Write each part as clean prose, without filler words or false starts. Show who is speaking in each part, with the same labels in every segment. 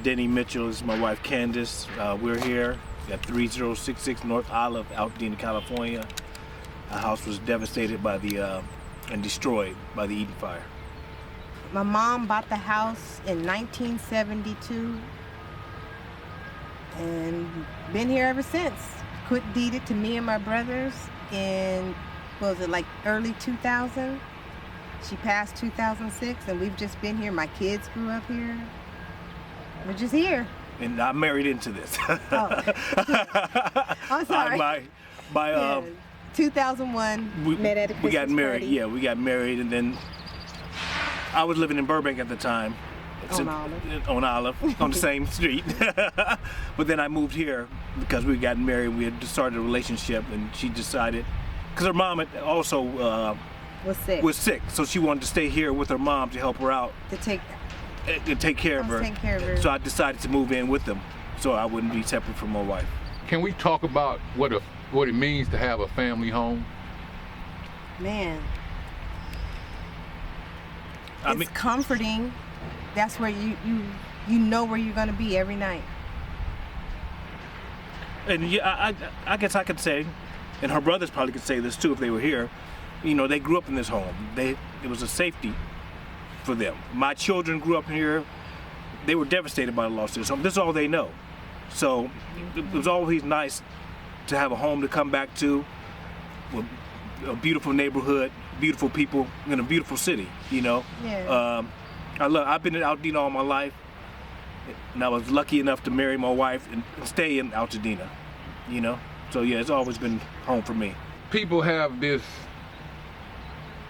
Speaker 1: Denny Mitchell. This is my wife, Candace. We're here at 3066 North Olive, Altadena, California. Our house was devastated by and destroyed by the Eden fire.
Speaker 2: My mom bought the house in 1972 and been here ever since. Quit deeded to me and my brothers in, what was it, like early 2000? She passed 2006, and we've just been here. My kids grew up here. We're just here.
Speaker 1: And I married into this.
Speaker 2: Oh. I'm sorry. 2001, met at a Christmas
Speaker 1: we got married.
Speaker 2: party.
Speaker 1: Yeah, we got married, and then I was living in Burbank at the time. On Olive, on the same street. But then I moved here because we got married. We had started a relationship, and she decided, because her mom had also was sick, so she wanted to stay here with her mom to help her out. To take care of her. So I decided to move in with them, so I wouldn't be separate from my wife.
Speaker 3: Can we talk about what it means to have a family home?
Speaker 2: It's comforting. That's where you know where you're going to be every night.
Speaker 1: And yeah, I guess I could say, and her brothers probably could say this too if they were here, you know, they grew up in this home. It was a safety for them. My children grew up here. They were devastated by the loss of this home. This is all they know. So it was always nice to have a home to come back to, with a beautiful neighborhood, beautiful people, in a beautiful city, you know.
Speaker 2: Yeah.
Speaker 1: I've been in Altadena all my life, and I was lucky enough to marry my wife and stay in Altadena, you know. So yeah, it's always been home for me.
Speaker 3: People have this,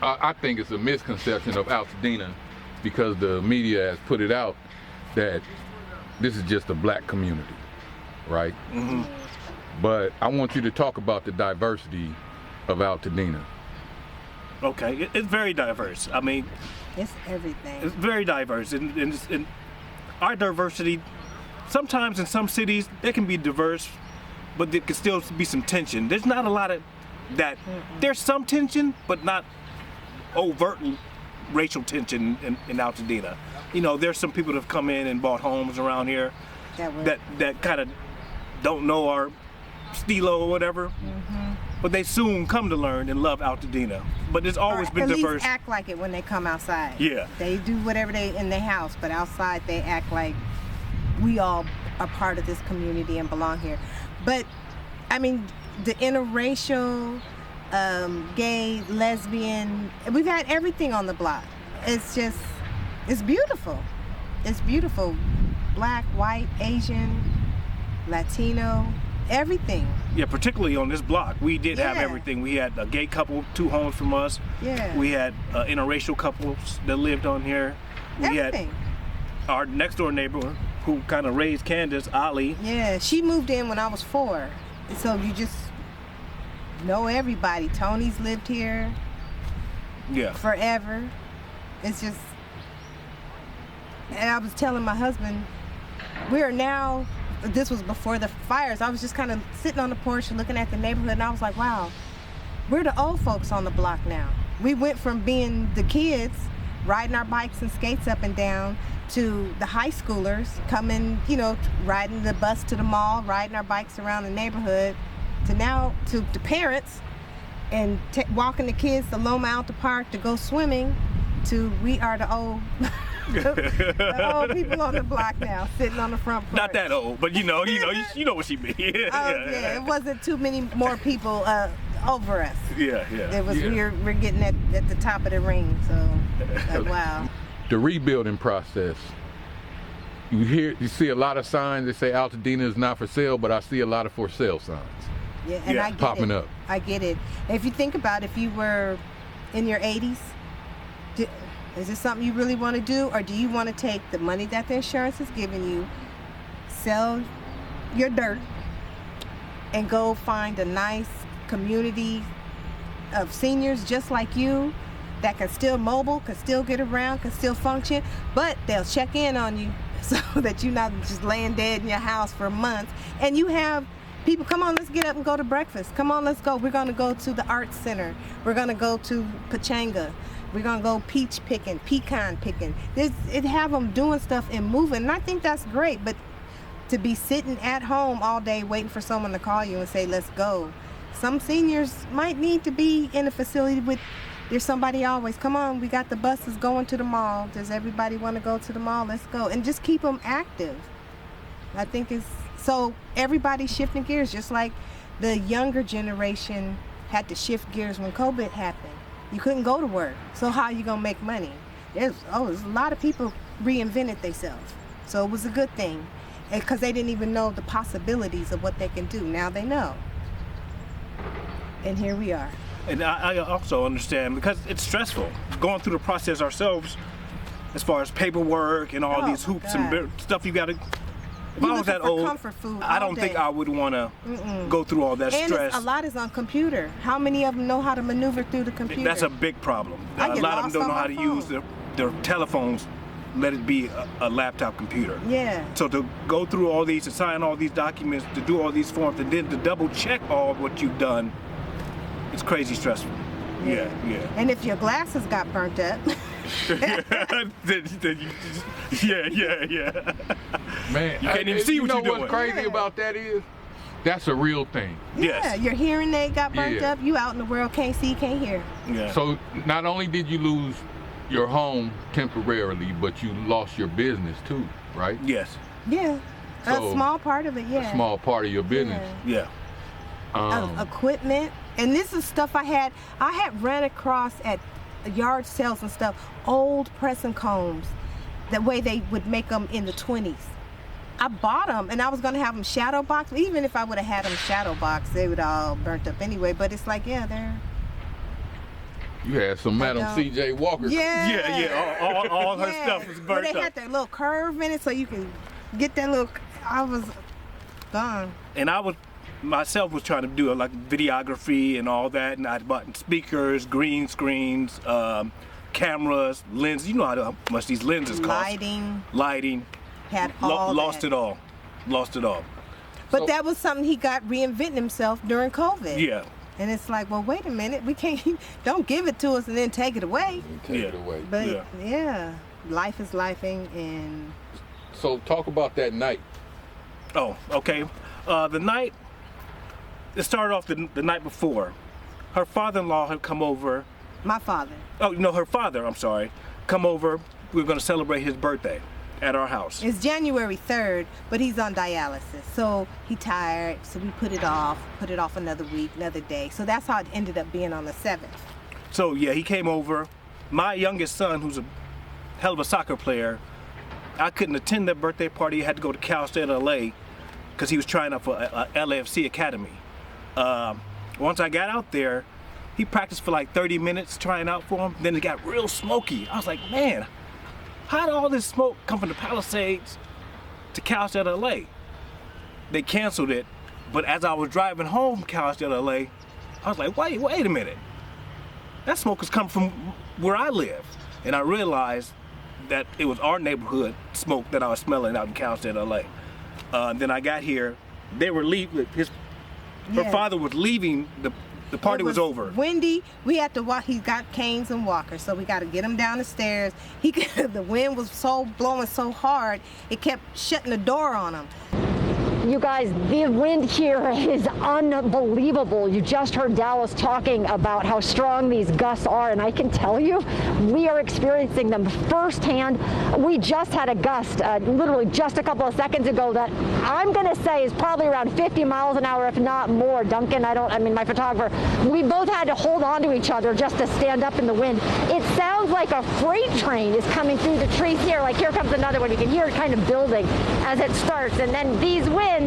Speaker 3: I think it's a misconception of Altadena, because the media has put it out that this is just a black community, right?
Speaker 1: Mm-hmm.
Speaker 3: But I want you to talk about the diversity of Altadena.
Speaker 1: Okay, it's very diverse. I mean,
Speaker 2: it's everything.
Speaker 1: It's very diverse, and our diversity, sometimes in some cities, it can be diverse, but there can still be some tension. There's not a lot of that. There's some tension, but not overt racial tension in Altadena. You know, there's some people that have come in and bought homes around here that kind of don't know our stilo or whatever. Mm-hmm. But they soon come to learn and love Altadena. But it's always been diverse.
Speaker 2: At least act like it when they come outside.
Speaker 1: Yeah.
Speaker 2: They do whatever they in their house, but outside they act like we all are part of this community and belong here. But I mean, the interracial, gay, lesbian, we've had everything on the block. It's beautiful. It's beautiful. Black, white, Asian, Latino, everything.
Speaker 1: Yeah, particularly on this block, we did have everything. We had a gay couple, 2 homes from us.
Speaker 2: Yeah.
Speaker 1: We had interracial couples that lived on here. We had our next door neighbor who kind of raised Candace, Ali.
Speaker 2: Yeah, she moved in when I was 4. So you just know everybody. Tony's lived here.
Speaker 1: Yeah.
Speaker 2: Forever. It's just, and I was telling my husband, we are now, this was before the fires, I was just kind of sitting on the porch looking at the neighborhood, and I was like, wow, we're the old folks on the block now. We went from being the kids riding our bikes and skates up and down to the high schoolers coming, you know, riding the bus to the mall, riding our bikes around the neighborhood, to now to the parents and walking the kids to Loma out the park to go swimming, to we are the old the old people on the block now, sitting on the front porch.
Speaker 1: Not that old, but you know what she means.
Speaker 2: Yeah, it wasn't too many more people over us.
Speaker 1: Yeah.
Speaker 2: It was we're getting at the top of the ring, so like, wow.
Speaker 3: The rebuilding process. You see a lot of signs that say Altadena is not for sale, but I see a lot of for sale signs.
Speaker 2: Yeah, and I get
Speaker 3: popping up.
Speaker 2: I get it. If you think about if you were in your 80s, is this something you really want to do, or do you want to take the money that the insurance is giving you, sell your dirt, and go find a nice community of seniors just like you that can still mobile, can still get around, can still function, but they'll check in on you so that you're not just laying dead in your house for months. And you have people, come on, let's get up and go to breakfast. Come on, let's go. We're going to go to the Arts Center. We're going to go to Pachanga. We're gonna go peach picking, pecan picking. It have them doing stuff and moving, and I think that's great. But to be sitting at home all day waiting for someone to call you and say, let's go. Some seniors might need to be in a facility with, there's somebody always, come on, we got the buses going to the mall. Does everybody want to go to the mall? Let's go. And just keep them active. I think it's, so everybody's shifting gears, just like the younger generation had to shift gears when COVID happened. You couldn't go to work. So how are you going to make money? There's a lot of people reinvented themselves. So it was a good thing, because they didn't even know the possibilities of what they can do. Now they know. And here we are.
Speaker 1: And I also understand, because it's stressful going through the process ourselves, as far as paperwork and all these hoops and stuff you got to. If I was that old,
Speaker 2: comfort food
Speaker 1: I don't think I would want to go through all that
Speaker 2: and
Speaker 1: stress.
Speaker 2: A lot is on computer. How many of them know how to maneuver through the computer?
Speaker 1: That's a big problem.
Speaker 2: I
Speaker 1: A
Speaker 2: get
Speaker 1: lot of them
Speaker 2: lost
Speaker 1: don't know
Speaker 2: on
Speaker 1: how to
Speaker 2: my
Speaker 1: use
Speaker 2: phone.
Speaker 1: their telephones. Let it be a laptop computer.
Speaker 2: Yeah.
Speaker 1: So to go through all these, to sign all these documents, to do all these forms, and then to double check all what you've done, it's crazy stressful. Yeah.
Speaker 2: And if your glasses got burnt up,
Speaker 1: yeah.
Speaker 3: Man,
Speaker 1: You can't even see what you're
Speaker 3: You know
Speaker 1: doing.
Speaker 3: what's crazy about that is? That's a real thing.
Speaker 1: Yes.
Speaker 2: your hearing aid got burnt
Speaker 3: Yeah.
Speaker 2: up, you out in the world, can't see, can't hear.
Speaker 1: Yeah.
Speaker 3: So not only did you lose your home temporarily, but you lost your business too, right?
Speaker 1: Yes.
Speaker 2: Yeah.
Speaker 3: So,
Speaker 2: a small part of it, yeah.
Speaker 3: A small part of your business.
Speaker 1: Yeah.
Speaker 2: Equipment. And this is stuff I had ran across at yard sales and stuff, old pressing combs, the way they would make them in the 20s. I bought them, and I was gonna have them shadow boxed. Even if I would have had them shadow boxed, they would all burnt up anyway. But it's like, yeah, they're.
Speaker 3: You had some Madam C.J. Walker.
Speaker 2: Yeah.
Speaker 1: All her stuff was burnt
Speaker 2: Well, they
Speaker 1: up.
Speaker 2: had that little curve in it, so you can get that little. I was gone.
Speaker 1: And I was myself was trying to do like videography and all that, and I bought speakers, green screens, cameras, lenses. You know how much these lenses cost. Lighting.
Speaker 2: Had all
Speaker 1: Lost
Speaker 2: that.
Speaker 1: it all. Lost it all.
Speaker 2: But that was something he got reinventing himself during COVID.
Speaker 1: Yeah.
Speaker 2: And it's like, well, wait a minute, we can't, don't give it to us and then take it away.
Speaker 3: Take it away.
Speaker 2: But yeah, life is lifing. And
Speaker 3: so talk about that night.
Speaker 1: Oh, okay. The night, it started off the night before. Her father-in-law had come over.
Speaker 2: my father.
Speaker 1: Oh, no, her father, I'm sorry, come over. We were going to celebrate his birthday at our house.
Speaker 2: It's January 3rd, but he's on dialysis. So he tired, so we put it off another week, another day. So that's how it ended up being on the 7th.
Speaker 1: So yeah, he came over. My youngest son, who's a hell of a soccer player, I couldn't attend that birthday party. I had to go to Cal State LA because he was trying out for a LAFC academy. Once I got out there, he practiced for like 30 minutes trying out for him. Then it got real smoky. I was like, man, how did all this smoke come from the Palisades to Cal State LA? They canceled it, but as I was driving home Cal State LA, I was like, wait a minute. That smoke is coming from where I live. And I realized that it was our neighborhood smoke that I was smelling out in Cal State LA. Then I got here, they were leaving, her father was leaving, the party was over.
Speaker 2: Windy. We had to walk. He got canes and walkers, so we got to get him down the stairs. The wind was blowing so hard, it kept shutting the door on him.
Speaker 4: You guys, the wind here is unbelievable. You just heard Dallas talking about how strong these gusts are, and I can tell you, we are experiencing them firsthand. We just had a gust, literally just a couple of seconds ago, that I'm going to say is probably around 50 miles an hour, if not more. Duncan, my photographer, we both had to hold on to each other just to stand up in the wind. It sounds like a freight train is coming through the trees here. Like, here comes another one. You can hear it kind of building as it starts, and then these winds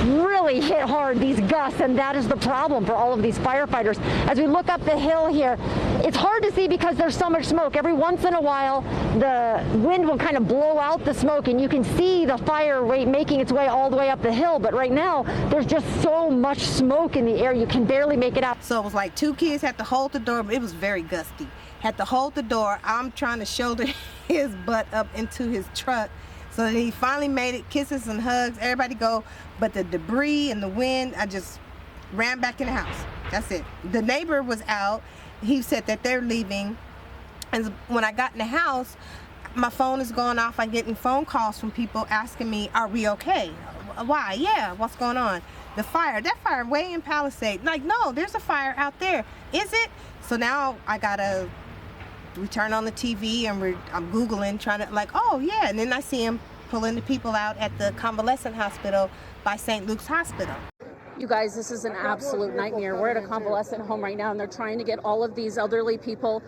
Speaker 4: really hit hard, these gusts, and that is the problem for all of these firefighters. As we look up the hill here, it's hard to see because there's so much smoke. Every once in a while, the wind will kind of blow out the smoke, and you can see the fire making its way all the way up the hill. But right now, there's just so much smoke in the air, you can barely make it out.
Speaker 2: So it was like two kids had to hold the door, but it was very gusty. Had to hold the door. I'm trying to shoulder his butt up into his truck. So he finally made it, kisses and hugs, everybody go. But the debris and the wind, I just ran back in the house. That's it. The neighbor was out. He said that they're leaving And when I got in the house, my phone is going off. I'm getting phone calls from people asking me, are we okay? Why? Yeah, what's going on? The fire, that fire way in Palisade. Like, no, there's a fire out there. Is it? So now we turn on the TV and I'm Googling, trying to like, oh yeah. And then I see him pulling the people out at the convalescent hospital by St. Luke's Hospital.
Speaker 5: You guys, this is an absolute nightmare. We're at a convalescent home right now, and they're trying to get all of these elderly people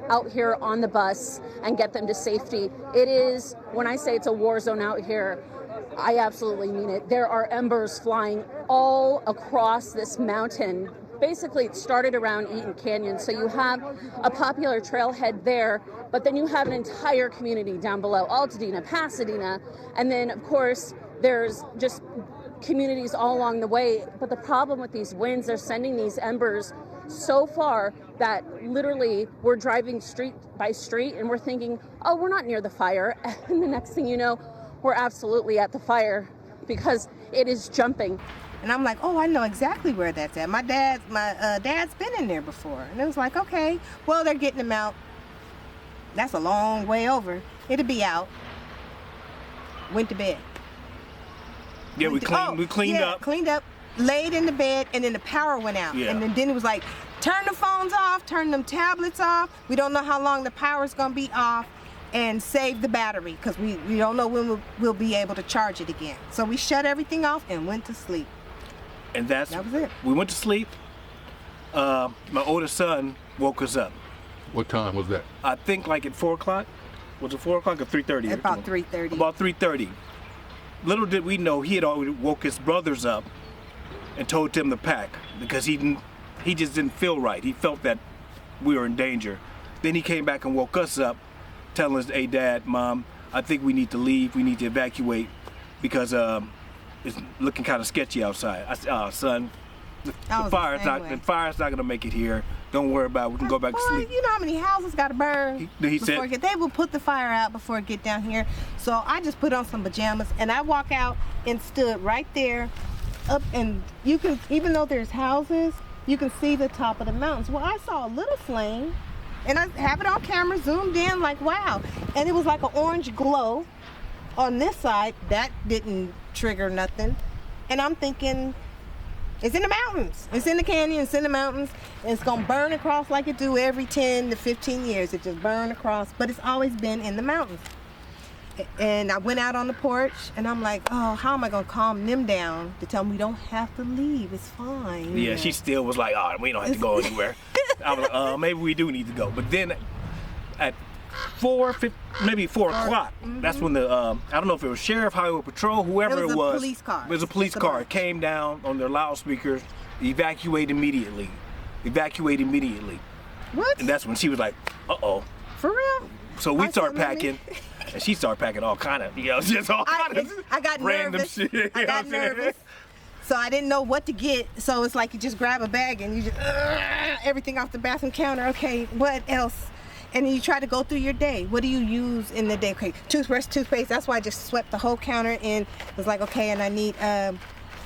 Speaker 5: out here on the bus and get them to safety. It is, when I say it's a war zone out here, I absolutely mean it. There are embers flying all across this mountain. Basically, it started around Eaton Canyon, so you have a popular trailhead there, but then you have an entire community down below, Altadena, Pasadena, and then, of course, there's just communities all along the way. But the problem with these winds, they're sending these embers so far that literally we're driving street by street and we're thinking, oh, we're not near the fire. And the next thing you know, we're absolutely at the fire because it is jumping.
Speaker 2: And I'm like, oh, I know exactly where that's at. My dad's been in there before. And it was like, okay, well, they're getting him out. That's a long way over. It'll be out. Went to bed.
Speaker 1: Yeah, we cleaned up,
Speaker 2: laid in the bed, and then the power went out.
Speaker 1: Yeah.
Speaker 2: And then it was like, turn the phones off, turn them tablets off. We don't know how long the power's gonna be off, and save the battery, because we don't know when we'll be able to charge it again. So we shut everything off and went to sleep.
Speaker 1: And that
Speaker 2: was it.
Speaker 1: We went to sleep. My oldest son woke us up.
Speaker 3: What time was that?
Speaker 1: I think like at 4 o'clock. Was it 4 o'clock or 3:30?
Speaker 2: About 3:30.
Speaker 1: About 3:30. Little did we know he had already woke his brothers up and told them to pack because he just didn't feel right. He felt that we were in danger. Then he came back and woke us up, telling us, "Hey, Dad, Mom, I think we need to leave. We need to evacuate because it's looking kind of sketchy outside." I said, "Oh, son, the fire's not gonna make it here. Don't worry about it. We can go back to sleep."
Speaker 2: You know how many houses got to burn?
Speaker 1: He said
Speaker 2: they will put the fire out before it get down here. So I just put on some pajamas and I walk out and stood right there up, and you can, even though there's houses, you can see the top of the mountains. Well, I saw a little flame and I have it on camera, zoomed in, like, wow. And it was like an orange glow on this side. That didn't trigger nothing. And I'm thinking, it's in the mountains. It's in the canyon, it's in the mountains. And it's gonna burn across like it do every 10 to 15 years. It just burn across, but it's always been in the mountains. And I went out on the porch and I'm like, oh, how am I gonna calm them down to tell them we don't have to leave, it's fine.
Speaker 1: Yeah, she still was like, oh, we don't have to go anywhere. I was like, maybe we do need to go. But then at 4 o'clock, that's when the, I don't know if it was Sheriff, Highway Patrol, whoever it was.
Speaker 2: Police car.
Speaker 1: It was a police car. It came down on their loudspeakers, evacuate immediately.
Speaker 2: What?
Speaker 1: And that's when she was like, uh-oh.
Speaker 2: For real?
Speaker 1: So we start packing, and she started packing all kind of, just all kind of
Speaker 2: I got
Speaker 1: random
Speaker 2: nervous.
Speaker 1: shit.
Speaker 2: I got nervous. So I didn't know what to get. So it's like you just grab a bag and you just, everything off the bathroom counter. Okay, what else? And then you try to go through your day. What do you use in the day? Okay, toothbrush, toothpaste. That's why I just swept the whole counter and was like, okay, and I need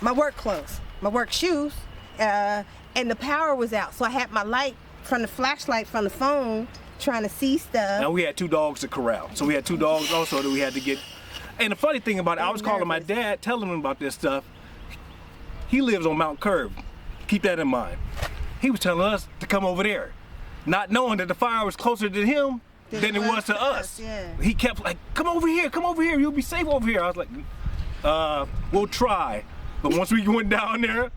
Speaker 2: my work clothes, my work shoes, and the power was out. So I had my light from the flashlight from the phone trying to see stuff.
Speaker 1: Now we had 2 dogs to corral. So we had 2 dogs also that we had to get. And the funny thing about it, I was calling my dad, telling him about this stuff. He lives on Mount Curve. Keep that in mind. He was telling us to come over there, not knowing that the fire was closer to him than it was to us.
Speaker 2: Yeah.
Speaker 1: He kept like, come over here, you'll be safe over here. I was like, we'll try. But once we went down there,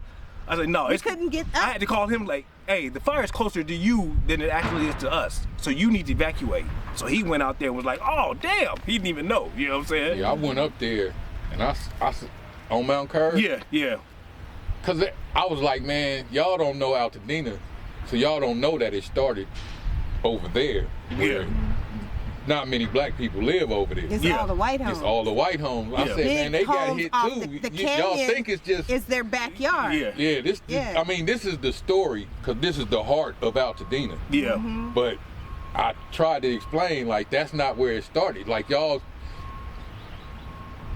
Speaker 1: I was like, no.
Speaker 2: We couldn't get up.
Speaker 1: I had to call him like, hey, the fire is closer to you than it actually is to us. So you need to evacuate. So he went out there and was like, oh, damn. He didn't even know, you know what I'm saying?
Speaker 3: Yeah, I went up there and I on Mount Curve.
Speaker 1: Yeah.
Speaker 3: Cause I was like, man, y'all don't know Altadena, so y'all don't know that it started over there. Where not many black people live over there.
Speaker 2: It's all the white homes.
Speaker 3: It's all the white homes. I said, man, they got hit too. Y'all think it's just
Speaker 2: it's their backyard.
Speaker 3: Yeah. This I mean, this is the story, cause this is the heart of Altadena.
Speaker 1: Yeah.
Speaker 3: But I tried to explain, like, that's not where it started. Like, y'all.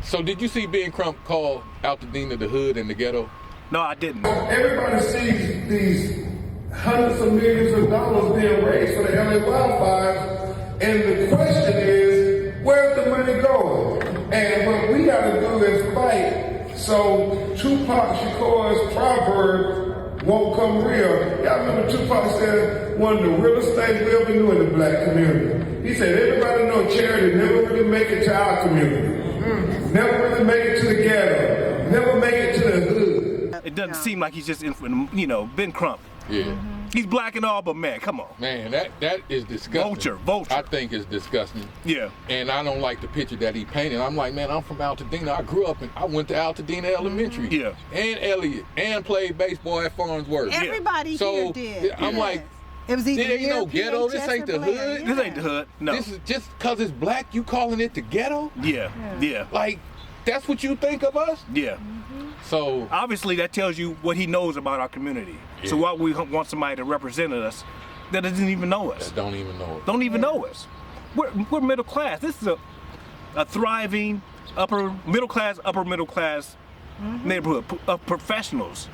Speaker 3: So did you see Ben Crump call Altadena the hood and the ghetto?
Speaker 1: No, I didn't.
Speaker 6: Everybody sees these hundreds of millions of dollars being raised for the LA wildfires, and the question is, where's the money going? And what we got to do is fight so Tupac Shakur's proverb won't come real. Y'all remember Tupac said one of the realest things we ever knew in the black community. He said everybody know charity never really make it to our community. Never really make it to the ghetto. Never make it to the hood.
Speaker 1: It doesn't seem like he's just in, Ben Crump.
Speaker 3: Yeah.
Speaker 1: He's black and all, but man, come on.
Speaker 3: Man, that is disgusting.
Speaker 1: Vulture.
Speaker 3: I think it's disgusting.
Speaker 1: Yeah.
Speaker 3: And I don't like the picture that he painted. I'm like, man, I'm from Altadena. I grew up I went to Altadena Elementary.
Speaker 1: Yeah.
Speaker 3: And Elliott. And played baseball at Farnsworth.
Speaker 2: Everybody here did.
Speaker 3: I'm like,
Speaker 2: it was either
Speaker 3: there ain't no ghetto. This ain't the hood.
Speaker 1: This ain't the hood. No.
Speaker 3: This is just because it's black, you calling it the ghetto?
Speaker 1: Yeah.
Speaker 3: Like, that's what you think of us?
Speaker 1: Yeah.
Speaker 3: So
Speaker 1: obviously that tells you what he knows about our community.
Speaker 3: Yeah.
Speaker 1: So why we want somebody to represent us that doesn't even know us.
Speaker 3: that don't even know it.
Speaker 1: Don't even know us. We're middle class. This is a thriving upper middle class neighborhood of professionals.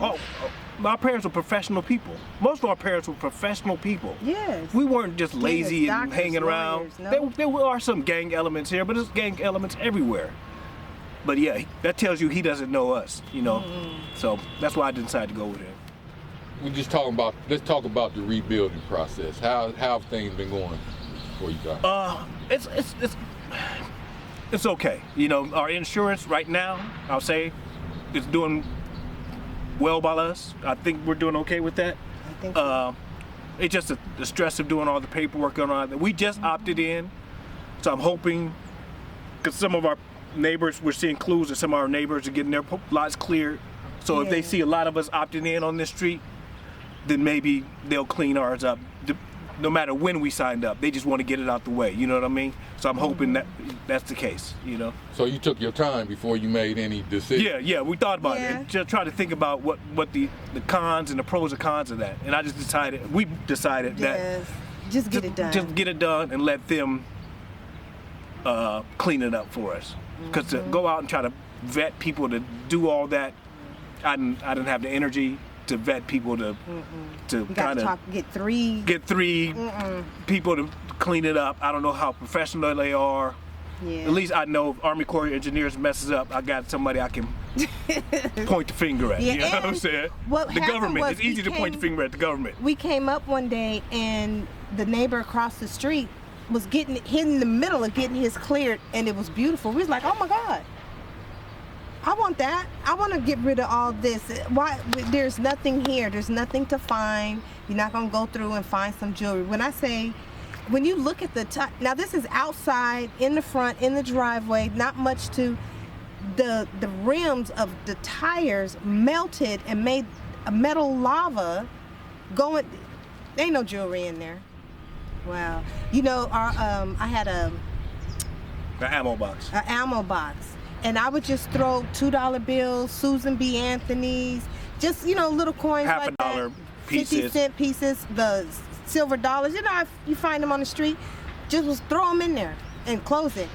Speaker 1: Our parents were professional people. Most of our parents were professional people.
Speaker 2: Yes.
Speaker 1: We weren't just lazy and
Speaker 2: doctors,
Speaker 1: hanging around.
Speaker 2: lawyers, no.
Speaker 1: There are some gang elements here, but there's gang elements everywhere. But yeah, that tells you he doesn't know us, So that's why I decided to go with him.
Speaker 3: Let's talk about the rebuilding process. How have things been going for you guys?
Speaker 1: It's okay. Our insurance right now, I'll say, is doing well by us. I think we're doing okay with that.
Speaker 2: I think so.
Speaker 1: It's just the stress of doing all the paperwork and all that. We just opted in, so I'm hoping, because some of our neighbors, we're seeing clues that some of our neighbors are getting their lots cleared. So if they see a lot of us opting in on this street, then maybe they'll clean ours up. No matter when we signed up, they just want to get it out the way. You know what I mean? So I'm hoping that's the case.
Speaker 3: So you took your time before you made any decision.
Speaker 1: Yeah. We thought about it. Just try to think about what the cons and the pros and cons of that. And we decided that
Speaker 2: just get it done.
Speaker 1: Just get it done and let them clean it up for us. Because to go out and try to vet people to do all that, I didn't have the energy to vet people to kind of
Speaker 2: get three
Speaker 1: people to clean it up. I don't know how professional they are.
Speaker 2: Yeah.
Speaker 1: At least I know if Army Corps of Engineers messes up, I got somebody I can point the finger at. You know what I'm saying? The government. It's easy to point the finger at the government.
Speaker 2: We came up one day and the neighbor across the street was hit in the middle of getting his cleared, and it was beautiful. We was like, oh my God, I want that. I want to get rid of all this. Why? There's nothing here. There's nothing to find. You're not going to go through and find some jewelry. When you look at the now this is outside, in the front, in the driveway, not much to the rims of the tires melted and made a metal lava going. There ain't no jewelry in there. Wow. I had an
Speaker 1: ammo box.
Speaker 2: An ammo box. And I would just throw $2 bills, Susan B. Anthony's, just, little coins
Speaker 1: half
Speaker 2: like
Speaker 1: a dollar
Speaker 2: that.
Speaker 1: pieces.
Speaker 2: 50-cent pieces, the silver dollars. If you find them on the street, just throw them in there and close it.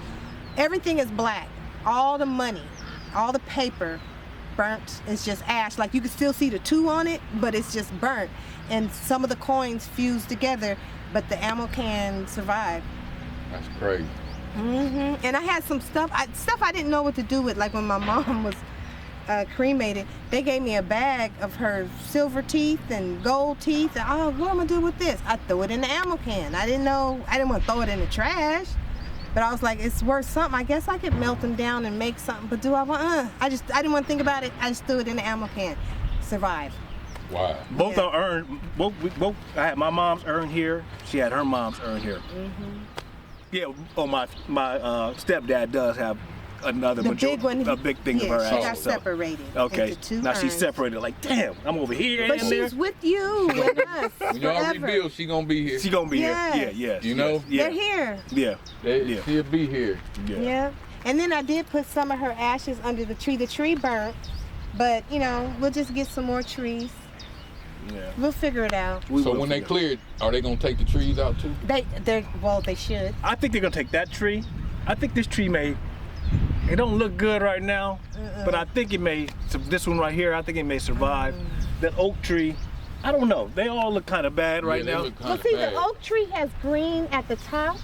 Speaker 2: Everything is black. All the money, all the paper, burnt. It's just ash. Like you can still see the 2 on it, but it's just burnt. And some of the coins fused together, but the ammo can survive.
Speaker 3: That's crazy.
Speaker 2: And I had some stuff I didn't know what to do with. Like when my mom was cremated, they gave me a bag of her silver teeth and gold teeth. And, what am I gonna do with this? I threw it in the ammo can. I didn't want to throw it in the trash, but I was like, it's worth something. I guess I could melt them down and make something. But do I want? I didn't want to think about it. I just threw it in the ammo can. Survive.
Speaker 3: Wow.
Speaker 1: Both are urn. Both. I had my mom's urn here. She had her mom's urn here. Yeah. Oh, my stepdad does have another
Speaker 2: big one.
Speaker 1: A big thing of her
Speaker 2: she
Speaker 1: ashes.
Speaker 2: got separated.
Speaker 1: Okay.
Speaker 2: Into 2
Speaker 1: now
Speaker 2: urns.
Speaker 1: She's separated. Like, damn, I'm over here.
Speaker 2: But
Speaker 1: and
Speaker 2: she's
Speaker 1: there.
Speaker 2: with you and us.
Speaker 3: When y'all
Speaker 2: forever.
Speaker 3: rebuild, she gonna be here.
Speaker 1: She gonna be
Speaker 2: Yes.
Speaker 1: here. Yeah.
Speaker 3: You know?
Speaker 1: Yeah.
Speaker 2: They're here.
Speaker 1: Yeah.
Speaker 3: She'll be here.
Speaker 2: Yeah. And then I did put some of her ashes under the tree. The tree burnt, but we'll just get some more trees.
Speaker 1: Yeah.
Speaker 2: We'll figure it out.
Speaker 3: So when they clear it, are they gonna take the trees out too?
Speaker 2: They should.
Speaker 1: I think they're gonna take that tree. I think this tree it don't look good right now, but I think it may. So this one right here, I think it may survive. That oak tree, I don't know. They all look kind of bad right
Speaker 3: they
Speaker 1: now.
Speaker 3: look
Speaker 2: Well,
Speaker 3: kinda
Speaker 2: see,
Speaker 3: bad.
Speaker 2: the oak tree has green at the top,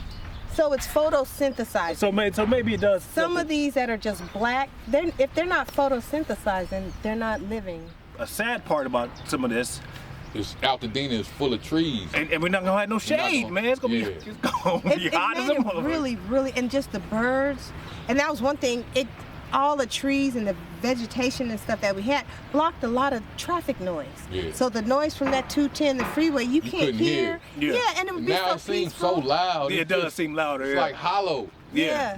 Speaker 2: so it's photosynthesized.
Speaker 1: So maybe it does.
Speaker 2: Some of these that are just black, if they're not photosynthesizing, they're not living.
Speaker 1: A sad part about some of this,
Speaker 3: Altadena is full of trees.
Speaker 1: and we're not gonna have no shade,
Speaker 3: gonna-
Speaker 1: man. It's gonna
Speaker 3: yeah.
Speaker 1: be hot as a
Speaker 2: made it
Speaker 1: motherfucker.
Speaker 2: really, and just the birds, and that was one thing. All the trees and the vegetation and stuff that we had blocked a lot of traffic noise.
Speaker 3: Yeah.
Speaker 2: So the noise from that 210, the freeway, you can't
Speaker 3: couldn't
Speaker 2: hear.
Speaker 3: hear.
Speaker 1: Yeah.
Speaker 2: and it would
Speaker 3: And
Speaker 2: be
Speaker 3: now
Speaker 2: so
Speaker 3: it seems
Speaker 2: peaceful.
Speaker 3: so loud.
Speaker 1: Yeah, it
Speaker 3: It's
Speaker 1: does
Speaker 3: just-
Speaker 1: seem louder.
Speaker 3: It's
Speaker 1: yeah.
Speaker 3: like hollow.
Speaker 1: Yeah.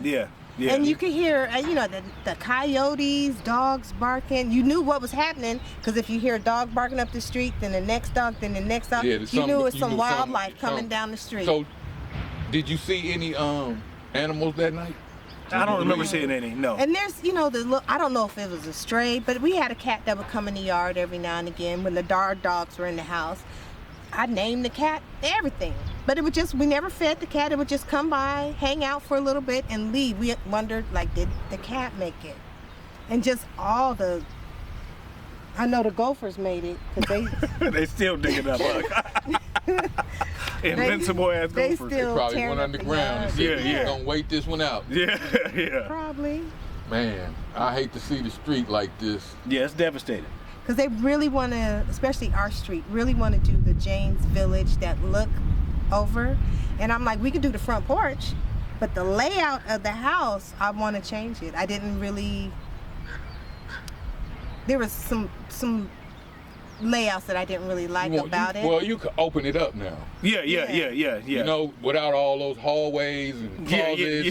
Speaker 2: And you could hear, the coyotes, dogs barking. You knew what was happening because if you hear a dog barking up the street, then the next dog, then the next dog,
Speaker 3: Yeah, there's
Speaker 2: you knew it was
Speaker 3: you
Speaker 2: some
Speaker 3: knew
Speaker 2: wildlife coming
Speaker 3: something.
Speaker 2: down the street.
Speaker 3: So, did you see any animals that night?
Speaker 1: I don't remember seeing any. No.
Speaker 2: And there's, I don't know if it was a stray, but we had a cat that would come in the yard every now and again when the dogs were in the house. I named the cat everything, but it would we never fed the cat. It would just come by, hang out for a little bit, and leave. We wondered, did the cat make it? And just I know the gophers made it because
Speaker 1: They still digging up. Invincible ass
Speaker 2: they
Speaker 1: gophers.
Speaker 2: still
Speaker 3: Probably
Speaker 2: tearing
Speaker 3: went
Speaker 2: up the
Speaker 3: underground and
Speaker 2: yard.
Speaker 3: said,
Speaker 1: Yeah.
Speaker 3: "We're gonna wait this one out."
Speaker 1: Yeah.
Speaker 2: Probably.
Speaker 3: Man, I hate to see the street like this.
Speaker 1: Yeah, it's devastating.
Speaker 2: Because they really want to, especially our street, really want to do the James Village that look over. And I'm like, we could do the front porch, but the layout of the house, I want to change it. I didn't really, there was some layouts that I didn't really like about it.
Speaker 3: Well, you could open it up now.
Speaker 1: Yeah.
Speaker 3: You know, without all those hallways and
Speaker 1: Yeah.
Speaker 3: closets.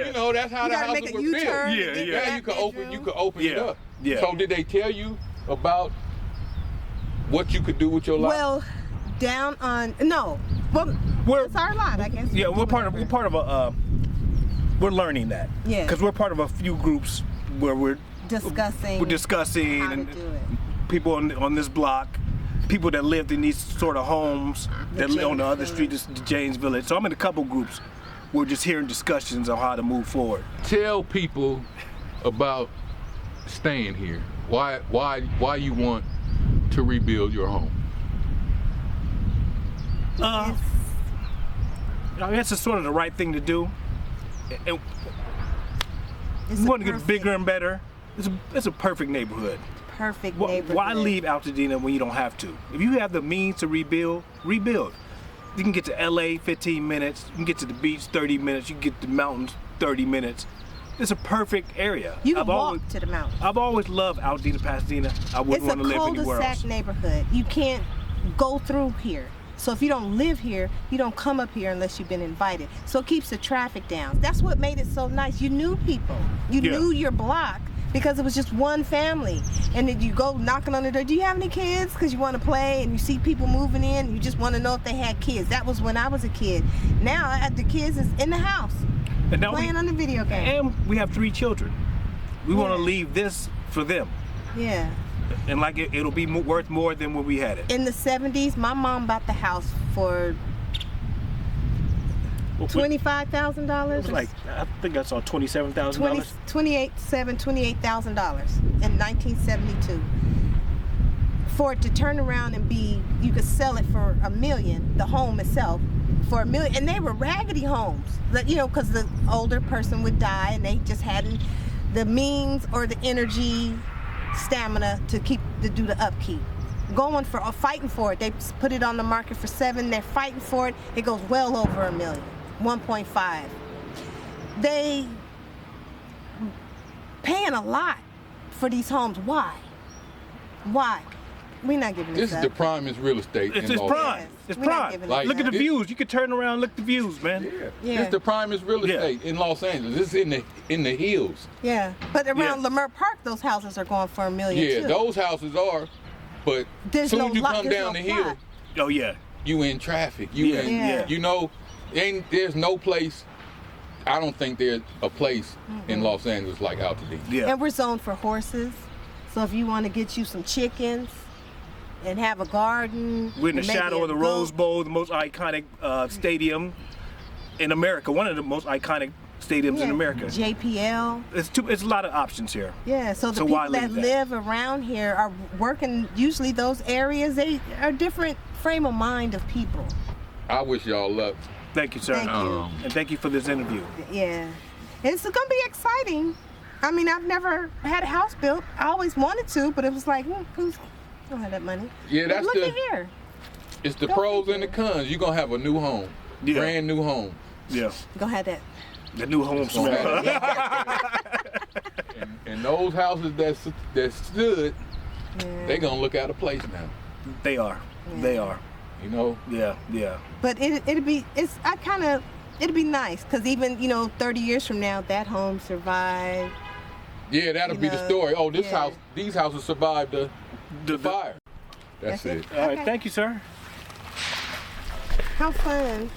Speaker 3: You know, that's how
Speaker 2: You
Speaker 3: the
Speaker 2: gotta
Speaker 3: houses
Speaker 2: make a
Speaker 3: were
Speaker 2: U-turn
Speaker 3: built.
Speaker 1: Yeah,
Speaker 2: to get
Speaker 1: yeah.
Speaker 2: to
Speaker 3: Now
Speaker 2: that
Speaker 3: you could open
Speaker 2: bedroom.
Speaker 3: it up.
Speaker 1: Yeah.
Speaker 3: So did they tell you about what you could do with your lot?
Speaker 2: Well, down on, no. Well, it's our lot, I guess.
Speaker 1: Yeah, we're part of we're learning that.
Speaker 2: Yeah.
Speaker 1: Because we're part of a few groups where we're
Speaker 2: discussing
Speaker 1: how to
Speaker 2: and
Speaker 1: do
Speaker 2: it.
Speaker 1: People on this block, people that lived in these sort of homes that live on the other street, this the James Village. So I'm in a couple groups. We're just hearing discussions on how to move forward.
Speaker 3: Tell people about staying here. Why you want to rebuild your home?
Speaker 1: I guess it's sort of the right thing to do. And we want to get bigger and better. It's a perfect neighborhood.
Speaker 2: Perfect neighborhood.
Speaker 1: Why leave Altadena when you don't have to? If you have the means to rebuild. You can get to LA 15 minutes. You can get to the beach 30 minutes. You can get to the mountains 30 minutes. It's a perfect area.
Speaker 2: You can walk to the mountains.
Speaker 1: I've always loved Altadena, Pasadena. I wouldn't want to live anywhere else.
Speaker 2: It's a cul-de-sac neighborhood. You can't go through here. So if you don't live here, you don't come up here unless you've been invited. So it keeps the traffic down. That's what made it so nice. You knew people. You knew your block because it was just one family. And then you go knocking on the door, do you have any kids? Because you want to play, and you see people moving in, you just want to know if they had kids. That was when I was a kid. Now the kids is in the house
Speaker 1: And now
Speaker 2: playing on the video game.
Speaker 1: And we have 3 children. We want to leave this for them.
Speaker 2: Yeah.
Speaker 1: And it'll be worth more than when we had it.
Speaker 2: In the 70s, my mom bought the house for $25,000.
Speaker 1: It was like, I think I saw $27,000.
Speaker 2: $28,000 in 1972. For it to turn around and you could sell it for $1 million, the home itself, for $1 million. And they were raggedy homes, because the older person would die and they just hadn't the means or the energy, stamina to do the upkeep. Fighting for it. They put it on the market for $7 million. They're fighting for it. It goes well over $1 million, 1.5. They paying a lot for these homes. Why? We're not giving
Speaker 3: This
Speaker 2: this
Speaker 3: is
Speaker 2: up.
Speaker 3: the primest real estate
Speaker 1: It's
Speaker 3: in Los
Speaker 1: prime.
Speaker 3: Angeles.
Speaker 1: It's
Speaker 2: We're not
Speaker 1: prime.
Speaker 2: giving
Speaker 3: Like,
Speaker 1: Look at the
Speaker 3: this-
Speaker 1: views. You can turn around, look at the views, man.
Speaker 2: Yeah.
Speaker 3: It's the primest real estate in Los Angeles. This is in the hills.
Speaker 2: Yeah, but around
Speaker 1: Yeah.
Speaker 2: Lamar Park, those houses are going for $1 million
Speaker 3: Yeah,
Speaker 2: too.
Speaker 3: those houses are, but
Speaker 2: There's
Speaker 3: soon
Speaker 2: no
Speaker 3: as you
Speaker 2: lot-
Speaker 3: come
Speaker 2: there's
Speaker 3: down
Speaker 2: no
Speaker 3: the hill,
Speaker 2: plot.
Speaker 1: Oh yeah.
Speaker 3: you in traffic.
Speaker 1: Yeah.
Speaker 2: Yeah.
Speaker 3: There's no place. I don't think there's a place in Los Angeles like Altadena.
Speaker 1: Yeah.
Speaker 2: And we're zoned for horses. So if you want to get you some chickens and have a garden.
Speaker 1: We're in the
Speaker 2: and maybe
Speaker 1: shadow
Speaker 2: a
Speaker 1: of the
Speaker 2: goat.
Speaker 1: Rose Bowl, the most iconic stadium in America. One of the most iconic stadiums in America.
Speaker 2: JPL.
Speaker 1: It's a lot of options here.
Speaker 2: Yeah, so the
Speaker 1: So why
Speaker 2: people that
Speaker 1: leave that?
Speaker 2: live around here are working, usually those areas, they are different frame of mind of people.
Speaker 3: I wish y'all luck.
Speaker 1: Thank you, sir.
Speaker 2: Thank you.
Speaker 1: And thank you for this interview.
Speaker 2: Yeah. It's going to be exciting. I mean, I've never had a house built. I always wanted to, but it was like, who's don't have that money?
Speaker 3: Yeah,
Speaker 2: But
Speaker 3: that's
Speaker 2: look
Speaker 3: the.
Speaker 2: at here.
Speaker 3: It's the
Speaker 2: Go
Speaker 3: pros
Speaker 2: figure.
Speaker 3: and the cons. You're gonna have a new home,
Speaker 1: Yeah.
Speaker 3: brand new home,
Speaker 1: Yeah.
Speaker 2: Go have that.
Speaker 1: The new home
Speaker 3: Gonna
Speaker 1: smell.
Speaker 3: and those houses that stood,
Speaker 2: Yeah.
Speaker 3: they gonna look out of place now.
Speaker 1: They are. They are.
Speaker 3: You know.
Speaker 1: Yeah. Yeah.
Speaker 2: But it'd be nice because even 30 years from now, that home survived.
Speaker 3: Yeah, that'll
Speaker 2: You
Speaker 3: be the
Speaker 2: know,
Speaker 3: story. Oh,
Speaker 2: yeah.
Speaker 3: these houses survived the
Speaker 1: The-
Speaker 3: fire. That's it.
Speaker 1: All right.
Speaker 2: Okay.
Speaker 1: Thank you, sir.
Speaker 2: How fun.